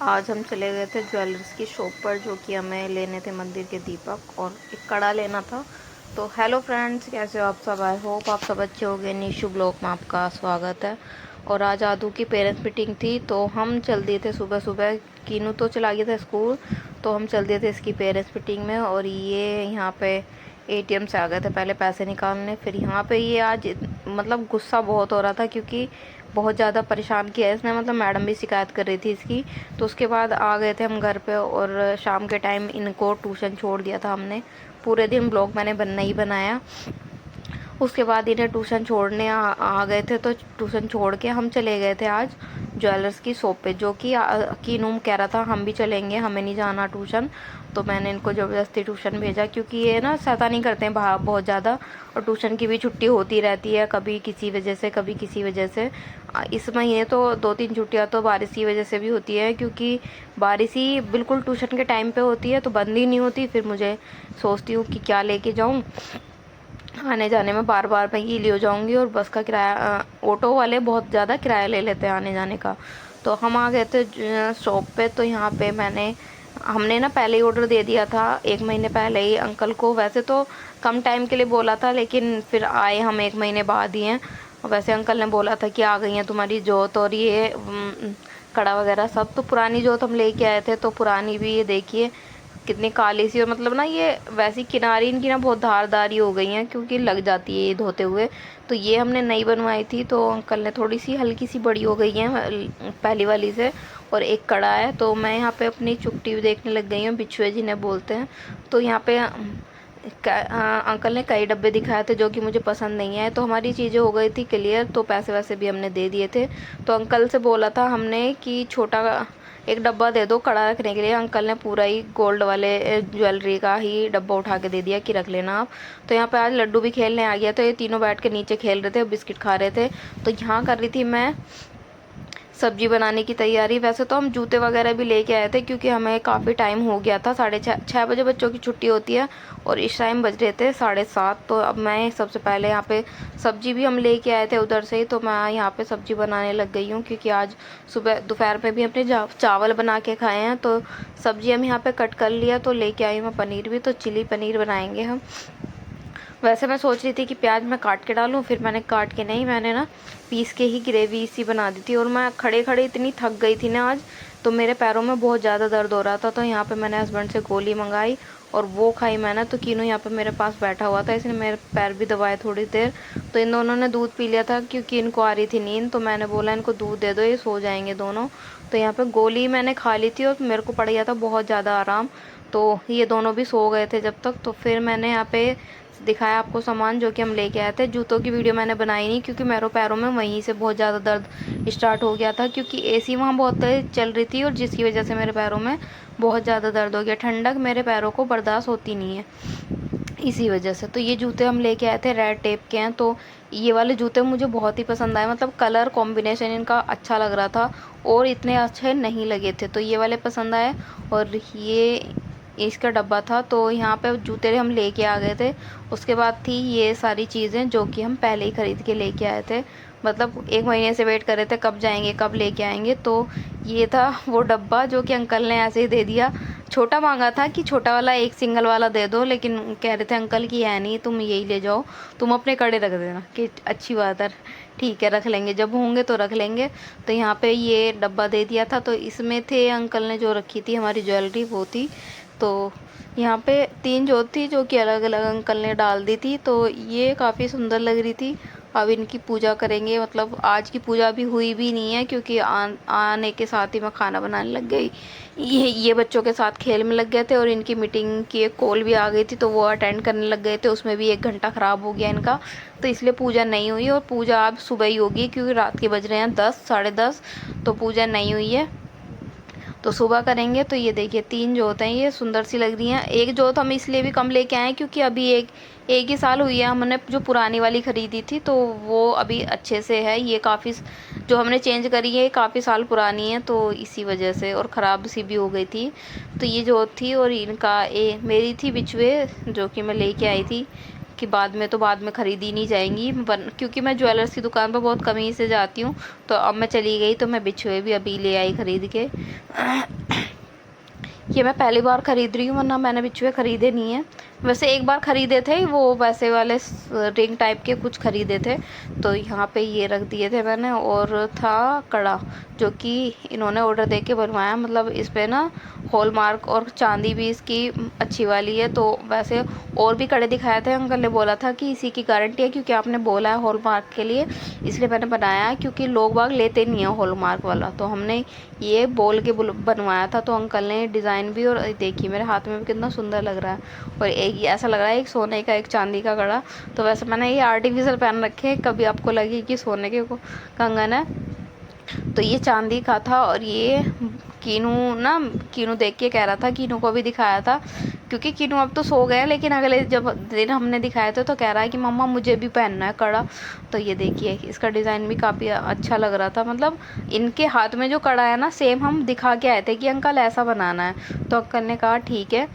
आज हम चले गए थे ज्वेलर्स की शॉप पर, जो कि हमें लेने थे मंदिर के दीपक और एक कड़ा लेना था। तो हेलो फ्रेंड्स, कैसे हो आप सब? आई होप आप सब अच्छे हो गए। निशु ब्लॉग में आपका स्वागत है। और आज आदू की पेरेंट्स मीटिंग थी, तो हम चल दिए थे सुबह सुबह। कीनू तो चला गया था स्कूल, तो हम चल दिए थे इसकी पेरेंट्स मीटिंग में। और ये यहाँ पे एटीएम से आ गए थे पहले पैसे निकालने। फिर यहाँ पे ये आज मतलब गुस्सा बहुत हो रहा था, क्योंकि बहुत ज़्यादा परेशान किया है इसने। मतलब मैडम भी शिकायत कर रही थी इसकी। तो उसके बाद आ गए थे हम घर पे, और शाम के टाइम इनको ट्यूशन छोड़ दिया था हमने। पूरे दिन ब्लॉग मैंने बनना ही बनाया। उसके बाद इन्हें ट्यूशन छोड़ने आ गए थे, तो ट्यूशन छोड़ के हम चले गए थे आज ज्वेलर्स की शॉप पे, जो कि कीनूम कह रहा था हम भी चलेंगे, हमें नहीं जाना ट्यूशन। तो मैंने इनको ज़बरदस्ती ट्यूशन भेजा, क्योंकि ये ना शैतानी करते हैं बाहर बहुत ज़्यादा। और ट्यूशन की भी छुट्टी होती रहती है, कभी किसी वजह से कभी किसी वजह से। इस महीने तो 2-3 छुट्टियाँ तो बारिश की वजह से भी होती है, क्योंकि बारिश ही बिल्कुल ट्यूशन के टाइम पे होती है, तो बंद ही नहीं होती। फिर मुझे सोचती हूँ कि क्या लेके जाऊँ। आने जाने में बार बार मैं गीली हो जाऊंगी, और बस का किराया, ऑटो वाले बहुत ज़्यादा किराया ले लेते हैं आने जाने का। तो हम आ गए थे शॉप पे। तो यहाँ पे हमने ना पहले ही ऑर्डर दे दिया था, 1 महीने पहले ही अंकल को। वैसे तो कम टाइम के लिए बोला था, लेकिन फिर आए हम 1 महीने बाद ही हैं। वैसे अंकल ने बोला था कि आ गई हैं तुम्हारी जोत और ये कड़ा वगैरह सब। तो पुरानी जोत हम लेके आए थे, तो पुरानी भी ये देखिए कितनी काली सी। और मतलब ना ये वैसी किनारी इनकी ना बहुत धारदारी हो गई हैं, क्योंकि लग जाती है ये धोते हुए। तो ये हमने नई बनवाई थी, तो अंकल ने थोड़ी सी हल्की सी बड़ी हो गई है पहली वाली से। और एक कड़ा है। तो मैं यहाँ पे अपनी चुट्टी भी देखने लग गई हूँ, बिछुए जिन्हें बोलते हैं। तो यहाँ पे अंकल ने कई डब्बे दिखाए थे, जो कि मुझे पसंद नहीं आए। तो हमारी चीज़ें हो गई थी क्लियर, तो पैसे वैसे भी हमने दे दिए थे। तो अंकल से बोला था हमने कि छोटा एक डब्बा दे दो कड़ा रखने के लिए। अंकल ने पूरा ही गोल्ड वाले ज्वेलरी का ही डब्बा उठा के दे दिया कि रख लेना आप। तो यहाँ पे आज लड्डू भी खेलने आ गया, तो ये तीनों बैठ के नीचे खेल रहे थे, बिस्किट खा रहे थे। तो यहाँ कर रही थी मैं सब्जी बनाने की तैयारी। वैसे तो हम जूते वगैरह भी लेके आए थे, क्योंकि हमें काफ़ी टाइम हो गया था। 6:30 बजे बच्चों की छुट्टी होती है, और इस टाइम बज रहे थे 7:30। तो अब मैं सबसे पहले यहाँ पे सब्जी भी हम लेके आए थे उधर से ही, तो मैं यहाँ पे सब्जी बनाने लग गई हूँ। क्योंकि आज सुबह दोपहर में भी अपने चावल बना के खाए हैं, तो सब्जी हम यहाँ पे कट कर लिया। तो लेके आई मैं पनीर भी, तो चिली पनीर बनाएंगे हम। वैसे मैं सोच रही थी कि प्याज मैं काट के डालूं, फिर मैंने काट के नहीं, मैंने ना पीस के ही ग्रेवी सी बना दी थी। और मैं खड़े खड़े इतनी थक गई थी ना आज, तो मेरे पैरों में बहुत ज़्यादा दर्द हो रहा था। तो यहाँ पे मैंने हस्बैंड से गोली मंगाई और वो खाई मैंने। तो कीनू यहाँ पे मेरे पास बैठा हुआ था, इसने मेरे पैर भी दबाए थोड़ी देर। तो इन दोनों ने दूध पी लिया था, क्योंकि इनको आ रही थी नींद। तो मैंने बोला इनको दूध दे दो, ये सो जाएंगे दोनों। तो यहाँ पे गोली मैंने खा ली थी, और मेरे को पड़ गया था बहुत ज़्यादा आराम। तो ये दोनों भी सो गए थे जब तक। तो फिर मैंने यहाँ पे दिखाया आपको सामान जो कि हम लेके आए थे। जूतों की वीडियो मैंने बनाई नहीं, क्योंकि मेरे पैरों में वहीं से बहुत ज़्यादा दर्द स्टार्ट हो गया था, क्योंकि एसी वहाँ बहुत तेज चल रही थी, और जिसकी वजह से मेरे पैरों में बहुत ज़्यादा दर्द हो गया। ठंडक मेरे पैरों को बर्दाश्त होती नहीं है, इसी वजह से। तो ये जूते हम लेके आए थे, रेड टेप के हैं। तो ये वाले जूते मुझे बहुत ही पसंद आए, मतलब कलर कॉम्बिनेशन इनका अच्छा लग रहा था, और इतने अच्छे नहीं लगे थे। तो ये वाले पसंद आए। और ये इसका डब्बा था। तो यहाँ पे जूते हम लेके आ गए थे। उसके बाद थी ये सारी चीज़ें, जो कि हम पहले ही ख़रीद के लेके आए थे। मतलब 1 महीने से वेट कर रहे थे कब जाएंगे कब लेके आएंगे। तो ये था वो डब्बा, जो कि अंकल ने ऐसे ही दे दिया। छोटा मांगा था कि छोटा वाला एक सिंगल वाला दे दो, लेकिन कह रहे थे अंकल की है नहीं, तुम यही ले जाओ, तुम अपने कड़े रख देना। कि अच्छी बात है, ठीक है रख लेंगे, जब होंगे तो रख लेंगे। तो यहाँ पे ये डब्बा दे दिया था। तो इसमें थे अंकल ने जो रखी थी हमारी ज्वेलरी, वो थी। तो यहाँ पे 3 जो थी, जो कि अलग अलग अंकल ने डाल दी थी। तो ये काफ़ी सुंदर लग रही थी। अब इनकी पूजा करेंगे। मतलब आज की पूजा अभी हुई भी नहीं है, क्योंकि आने के साथ ही मैं खाना बनाने लग गई। ये बच्चों के साथ खेल में लग गए थे, और इनकी मीटिंग की एक कॉल भी आ गई थी, तो वो अटेंड करने लग गए थे। उसमें भी 1 घंटा ख़राब हो गया इनका। तो इसलिए पूजा नहीं हुई, और पूजा अब सुबह ही होगी, क्योंकि रात के बज रहे हैं 10, 10:30। तो पूजा नहीं हुई है, तो सुबह करेंगे। तो ये देखिए 3 जोत हैं, ये सुंदर सी लग रही हैं। एक जोत हम इसलिए भी कम लेके आए हैं, क्योंकि अभी एक ही साल हुई है हमने जो पुरानी वाली ख़रीदी थी, तो वो अभी अच्छे से है। ये काफ़ी जो हमने चेंज करी है काफ़ी साल पुरानी है, तो इसी वजह से, और ख़राब सी भी हो गई थी। तो ये जोत थी। और इनका मेरी थी बिछुए, जो कि मैं लेके आई थी कि बाद में ख़रीदी नहीं जाएंगी, क्योंकि मैं ज्वेलर्स की दुकान पर बहुत कम ही से जाती हूँ। तो अब मैं चली गई तो मैं बिछुए भी अभी ले आई ख़रीद के। ये मैं पहली बार ख़रीद रही हूँ, वरना मैंने बिछुए ख़रीदे नहीं है। वैसे एक बार ख़रीदे थे, वो वैसे वाले रिंग टाइप के कुछ ख़रीदे थे। तो यहाँ पे ये रख दिए थे मैंने। और था कड़ा, जो कि इन्होंने ऑर्डर दे के बनवाया। मतलब इस पे ना हॉलमार्क और चांदी भी इसकी अच्छी वाली है। तो वैसे और भी कड़े दिखाए थे, अंकल ने बोला था कि इसी की गारंटी है, क्योंकि आपने बोला है हॉलमार्क के लिए, इसलिए मैंने बनाया है। क्योंकि लोग बाग लेते नहीं है हॉलमार्क वाला, तो हमने ये बोल के बनवाया था। तो अंकल ने डिज़ाइन भी, और देखिए मेरे हाथ में भी कितना सुंदर लग रहा है। और एक ऐसा लग रहा है एक सोने का एक चांदी का कड़ा। तो वैसे मैंने ये आर्टिफिशियल पहन रखे हैं, कभी आपको लगे कि सोने के कंगन है। तो ये चांदी का था। और ये कीनू देख के कह रहा था, कीनू को भी दिखाया था, क्योंकि कीनू अब तो सो गया, लेकिन अगले जब दिन हमने दिखाए थे तो कह रहा है कि मम्मा मुझे भी पहनना है कड़ा। तो ये देखिए इसका डिज़ाइन भी काफ़ी अच्छा लग रहा था। मतलब इनके हाथ में जो कड़ा है ना, सेम हम दिखा के आए थे कि अंकल ऐसा बनाना है। तो अंकल ने कहा ठीक है।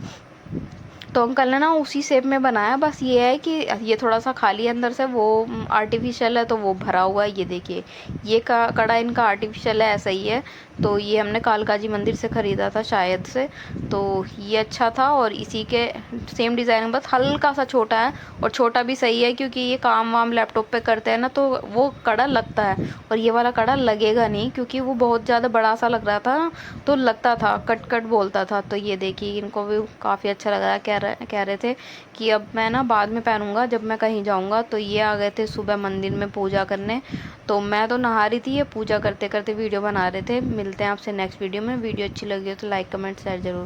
तो अंकल ने ना उसी शेप में बनाया। बस ये है कि ये थोड़ा सा खाली अंदर से, वो आर्टिफिशियल है तो वो भरा हुआ है। ये देखिए ये कड़ा इनका आर्टिफिशियल है, ऐसा ही है। तो ये हमने कालका जी मंदिर से ख़रीदा था शायद से। तो ये अच्छा था। और इसी के सेम डिज़ाइन, बस हल्का सा छोटा है। और छोटा भी सही है, क्योंकि ये काम वाम लैपटॉप पे करते हैं ना, तो वो कड़ा लगता है। और ये वाला कड़ा लगेगा नहीं, क्योंकि वो बहुत ज़्यादा बड़ा सा लग रहा था ना, तो लगता था, कट कट बोलता था। तो ये देखिए इनको भी काफ़ी अच्छा लग रहा है। कह रहे थे कि अब मैं ना बाद में पहनूंगा जब मैं कहीं जाऊंगा। तो ये आ गए थे सुबह मंदिर में पूजा करने। तो मैं तो नहा रही थी, ये पूजा करते करते वीडियो बना रहे थे। मिलते हैं आपसे नेक्स्ट वीडियो में। वीडियो अच्छी लगी हो तो लाइक कमेंट शेयर जरूर।